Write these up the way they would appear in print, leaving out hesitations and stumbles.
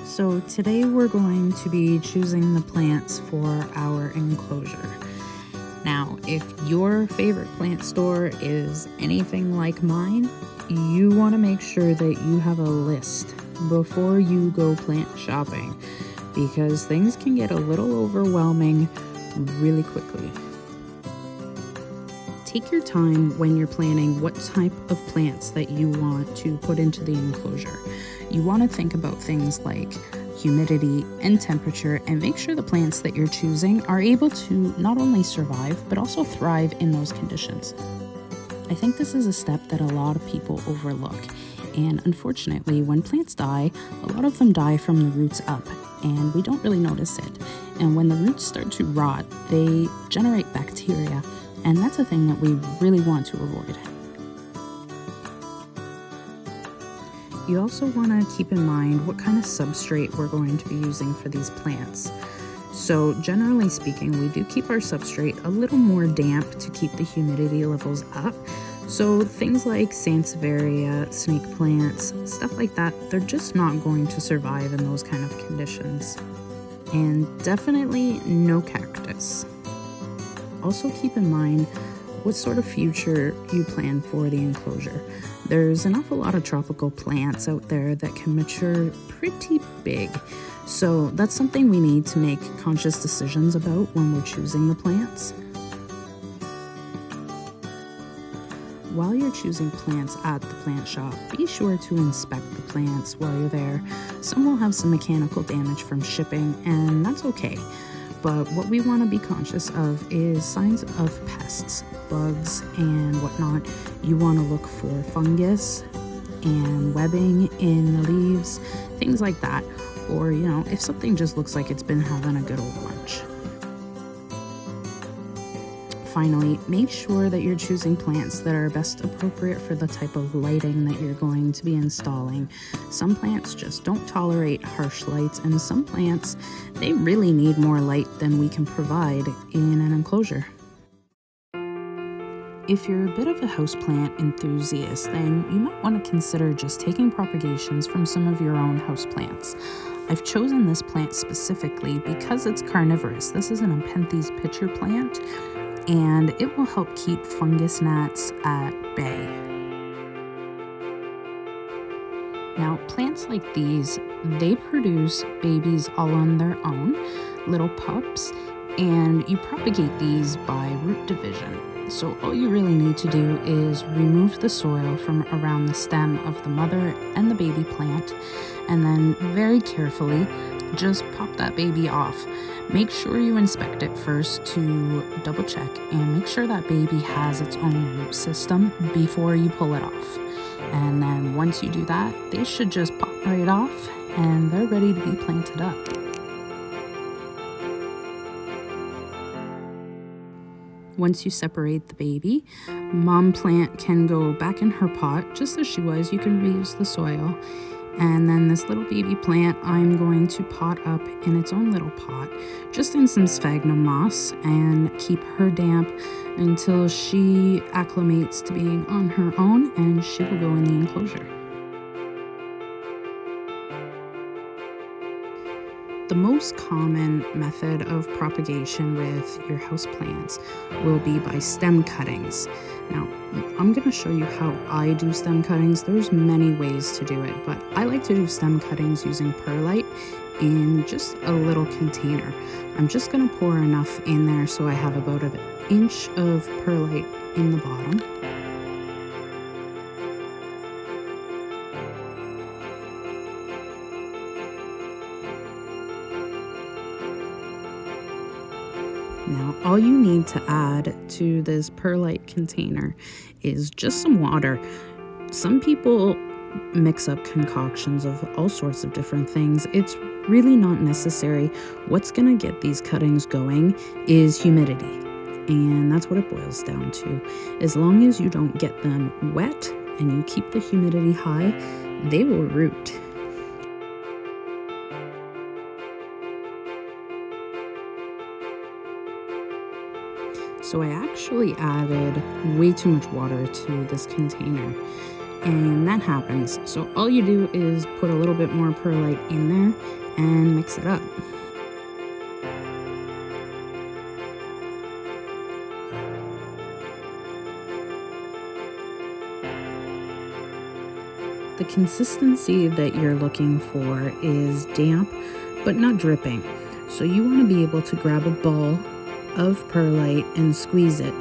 So today we're going to be choosing the plants for our enclosure. Now, if your favorite plant store is anything like mine, you want to make sure that you have a list before you go plant shopping, because things can get a little overwhelming really quickly. Take your time when you're planning what type of plants that you want to put into the enclosure. You want to think about things like humidity and temperature, and make sure the plants that you're choosing are able to not only survive but also thrive in those conditions. I think this is a step that a lot of people overlook, and unfortunately when plants die, a lot of them die from the roots up, and we don't really notice it. And when the roots start to rot, they generate bacteria, and that's a thing that we really want to avoid. You also want to keep in mind what kind of substrate we're going to be using for these plants. So generally speaking, we do keep our substrate a little more damp to keep the humidity levels up. So things like sansevieria, snake plants, stuff like that, they're just not going to survive in those kind of conditions. And definitely no cactus. Also keep in mind what sort of future you plan for the enclosure. There's an awful lot of tropical plants out there that can mature pretty big. So that's something we need to make conscious decisions about when we're choosing the plants. While you're choosing plants at the plant shop, be sure to inspect the plants while you're there. Some will have some mechanical damage from shipping, and that's okay. But what we want to be conscious of is signs of pests, bugs, and whatnot. You want to look for fungus and webbing in the leaves, things like that. Or, if something just looks like it's been having a good old lunch. Finally, make sure that you're choosing plants that are best appropriate for the type of lighting that you're going to be installing. Some plants just don't tolerate harsh lights, and some plants, they really need more light than we can provide in an enclosure. If you're a bit of a houseplant enthusiast, then you might want to consider just taking propagations from some of your own houseplants. I've chosen this plant specifically because it's carnivorous. This is an Nepenthes pitcher plant, and it will help keep fungus gnats at bay. Now, plants like these, they produce babies all on their own, little pups, and you propagate these by root division. So all you really need to do is remove the soil from around the stem of the mother and the baby plant, and then very carefully just pop that baby off. Make sure you inspect it first to double check and make sure that baby has its own root system before you pull it off. And then once you do that, they should just pop right off and they're ready to be planted up. Once you separate the baby, mom plant can go back in her pot just as she was. You can reuse the soil. And then this little baby plant, I'm going to pot up in its own little pot, just in some sphagnum moss, and keep her damp until she acclimates to being on her own, and she will go in the enclosure. The most common method of propagation with your houseplants will be by stem cuttings. Now, I'm going to show you how I do stem cuttings. There's many ways to do it, but I like to do stem cuttings using perlite in just a little container. I'm just going to pour enough in there so I have about an inch of perlite in the bottom. Now, all you need to add to this perlite container is just some water. Some people mix up concoctions of all sorts of different things. It's really not necessary. What's going to get these cuttings going is humidity, and that's what it boils down to. As long as you don't get them wet and you keep the humidity high, they will root. So I actually added way too much water to this container. and that happens. So all you do is put a little bit more perlite in there and mix it up. The consistency that you're looking for is damp but not dripping. So you want to be able to grab a ball of perlite and squeeze it,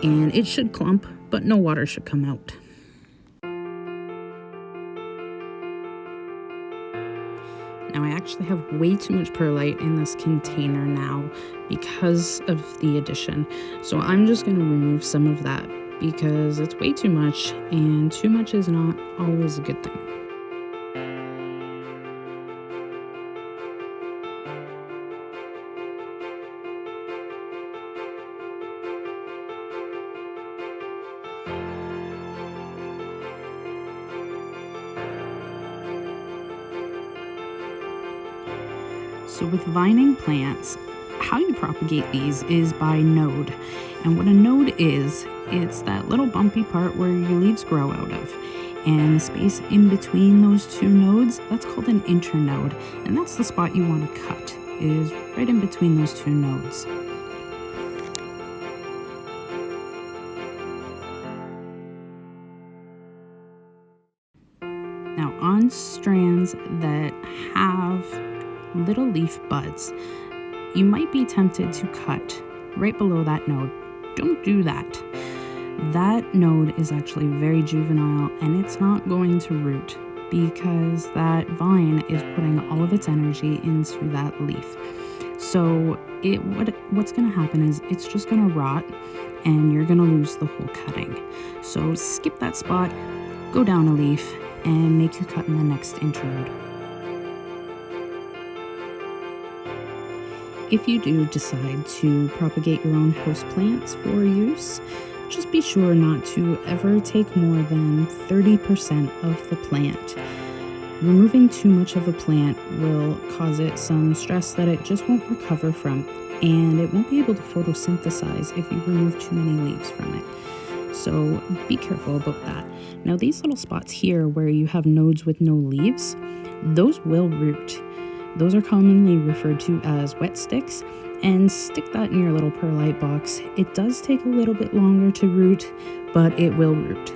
and it should clump, but no water should come out. Now I actually have way too much perlite in this container now because of the addition. So I'm just going to remove some of that because it's way too much, and too much is not always a good thing. So with vining plants, how you propagate these is by node. And what a node is, it's that little bumpy part where your leaves grow out of. And the space in between those two nodes, that's called an internode. And that's the spot you want to cut, is right in between those two nodes. Now on strands that have little leaf buds, you might be tempted to cut right below that node. Don't do that. That node is actually very juvenile and it's not going to root because that vine is putting all of its energy into that leaf. So what's going to happen is it's just going to rot and you're going to lose the whole cutting. So skip that spot, go down a leaf, and make your cut in the next internode. If you do decide to propagate your own houseplants for use, just be sure not to ever take more than 30% of the plant. Removing too much of a plant will cause it some stress that it just won't recover from, and it won't be able to photosynthesize if you remove too many leaves from it. So be careful about that. Now these little spots here where you have nodes with no leaves, those will root. Those are commonly referred to as wet sticks, and stick that in your little perlite box. It does take a little bit longer to root, but it will root.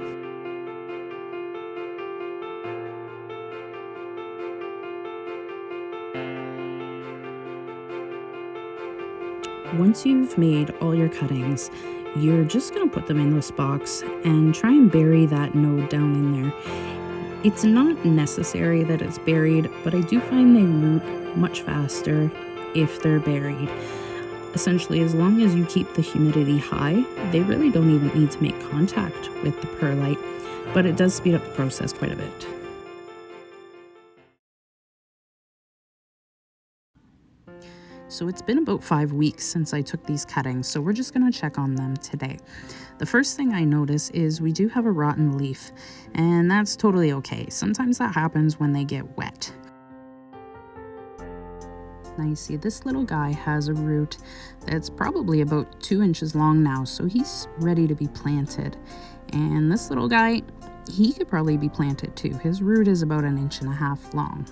Once you've made all your cuttings, you're just going to put them in this box and try and bury that node down in there. It's not necessary that it's buried, but I do find they root much faster if they're buried. Essentially, as long as you keep the humidity high, they really don't even need to make contact with the perlite, but it does speed up the process quite a bit. So it's been about 5 weeks since I took these cuttings, so we're just going to check on them today. The first thing I notice is we do have a rotten leaf, and that's totally okay. Sometimes that happens when they get wet. Now you see this little guy has a root that's probably about 2 inches long now, so he's ready to be planted. And this little guy, he could probably be planted too. His root is about 1.5 inches long.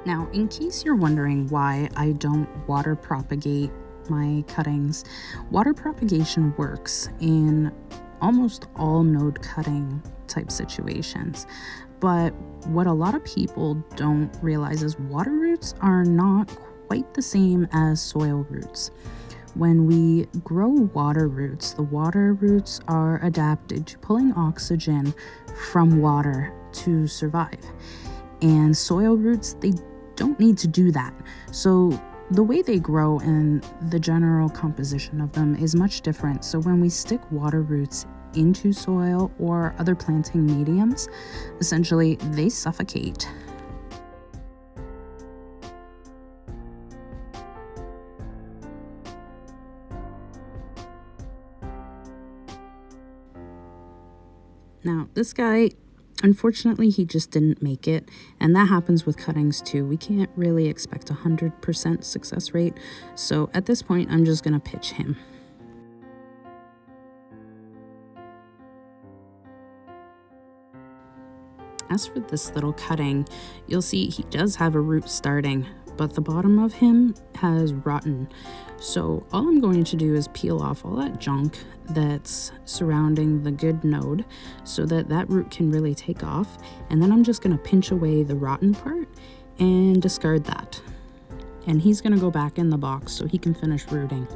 Now, in case you're wondering why I don't water propagate my cuttings, water propagation works in almost all node cutting type situations. But what a lot of people don't realize is water roots are not quite the same as soil roots. When we grow water roots, the water roots are adapted to pulling oxygen from water to survive. And soil roots, they don't need to do that. So the way they grow and the general composition of them is much different. So when we stick water roots into soil or other planting mediums, essentially they suffocate. Now, this guy, unfortunately, he just didn't make it, and that happens with cuttings too. We can't really expect 100% success rate, so at this point, I'm just gonna pitch him. As for this little cutting, you'll see he does have a root starting, but the bottom of him has rotten. So all I'm going to do is peel off all that junk that's surrounding the good node so that that root can really take off. And then I'm just going to pinch away the rotten part and discard that. And he's going to go back in the box so he can finish rooting.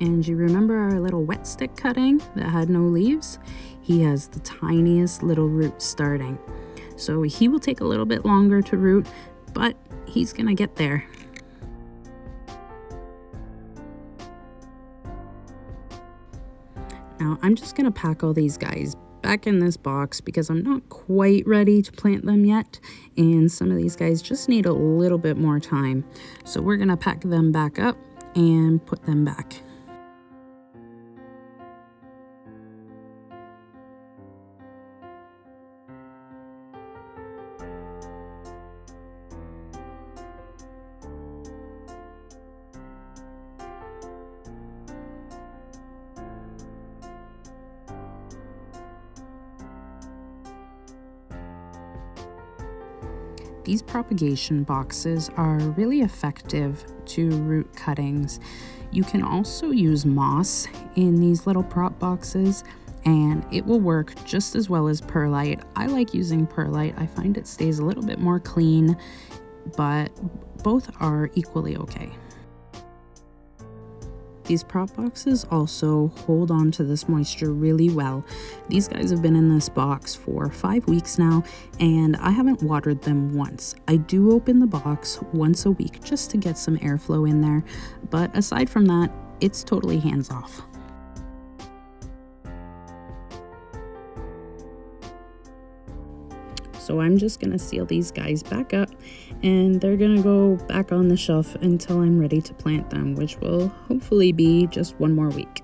And you remember our little wet stick cutting that had no leaves? He has the tiniest little root starting. So he will take a little bit longer to root, but he's gonna get there. Now I'm just gonna pack all these guys back in this box because I'm not quite ready to plant them yet, and some of these guys just need a little bit more time. So we're gonna pack them back up and put them back. These propagation boxes are really effective to root cuttings. You can also use moss in these little prop boxes and it will work just as well as perlite. I like using perlite. I find it stays a little bit more clean, but both are equally okay. These prop boxes also hold on to this moisture really well. These guys have been in this box for 5 weeks now, and I haven't watered them once. I do open the box once a week just to get some airflow in there, but aside from that, it's totally hands off. So I'm just gonna seal these guys back up and they're gonna go back on the shelf until I'm ready to plant them, which will hopefully be just 1 more week.